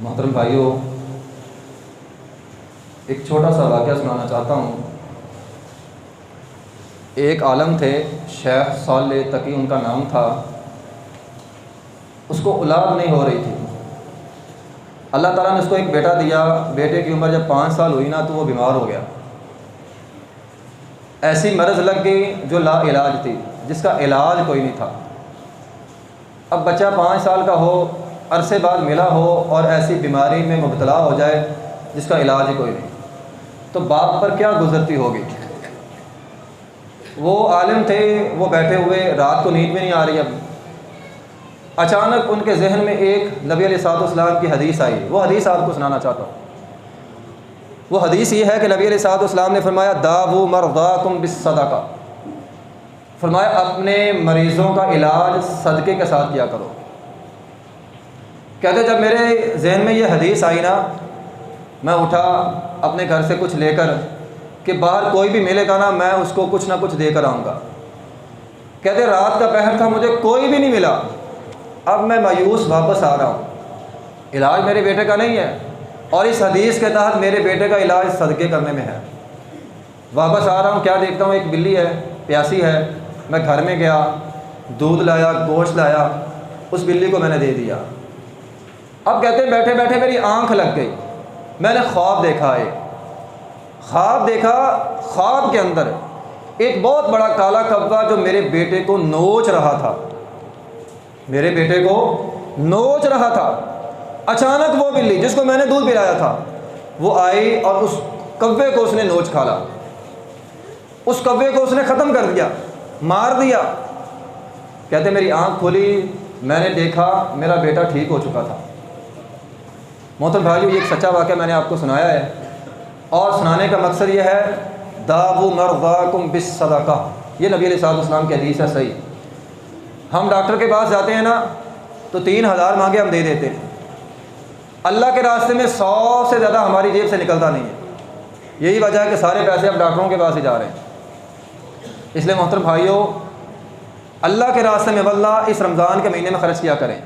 मोहतरम भाइयों, एक छोटा सा वाक़या सुनाना चाहता हूँ। एक आलम थे, शेख साले तकी उनका नाम था। उसको औलाद नहीं हो रही थी। अल्लाह ताला ने उसको एक बेटा दिया। बेटे की उम्र जब 5 साल हुई ना, तो वो बीमार हो गया। ऐसी मर्ज़ लग गई जो ला इलाज थी, जिसका इलाज कोई नहीं था। अब बच्चा 5 साल का हो, अरसे बाद मिला हो और ऐसी बीमारी में मुब्तला हो जाए जिसका इलाज ही कोई नहीं, तो बाप पर क्या गुज़रती होगी। वो आलिम थे, वो बैठे हुए, रात को नींद में नहीं आ रही। अब अचानक उनके जहन में एक नबी अलैहिस्सलाम की हदीस आई। वो हदीस आपको सुनाना चाहता हूँ। वो हदीस ये है कि नबी अलैहिस्सलाम ने फरमाया, दावू मरदाकुम बिस्सदका। फरमाया, अपने मरीज़ों का इलाज सदक़े के साथ किया करो। कहते जब मेरे जहन में ये हदीस आई ना, मैं उठा अपने घर से कुछ लेकर कि बाहर कोई भी मिलेगा ना, मैं उसको कुछ ना कुछ देकर आऊँगा। कहते रात का पहर था, मुझे कोई भी नहीं मिला। अब मैं मायूस वापस आ रहा हूँ। इलाज मेरे बेटे का नहीं है और इस हदीस के तहत मेरे बेटे का इलाज सदक़े करने में है। वापस आ रहा हूँ, क्या देखता हूँ, एक बिल्ली है, प्यासी है। मैं घर में गया, दूध लाया, गोश्त लाया, उस बिल्ली को मैंने दे दिया। अब कहते बैठे बैठे मेरी आंख लग गई। मैंने ख्वाब देखा। एक ख्वाब देखा। ख्वाब के अंदर एक बहुत बड़ा काला कब्बा जो मेरे बेटे को नोच रहा था, मेरे बेटे को नोच रहा था। अचानक वो बिल्ली जिसको मैंने दूध पिलाया था, वो आई और उस कब्बे को उसने नोच खाला। उस कब्बे को उसने ख़त्म कर दिया, मार दिया। कहते मेरी आंख खुली, मैंने देखा मेरा बेटा ठीक हो चुका था। मोहतरम भाइयों, ये एक सच्चा वाक़या मैंने आपको सुनाया है और सुनाने का मकसद ये है, दावू मरदाकुम बिस्सदका। ये नबी अलैहिस्सलाम की हदीस है, सही। हम डॉक्टर के पास जाते हैं ना, तो 3000 मांगे, हम दे देते हैं। अल्लाह के रास्ते में 100 से ज़्यादा हमारी जेब से निकलता नहीं है। यही वजह है कि सारे पैसे अब डॉक्टरों के पास ही जा रहे हैं। इसलिए मोहतरम भाइयों, अल्लाह के रास्ते में वल्लाह इस रमज़ान के महीने में ख़र्च किया करें।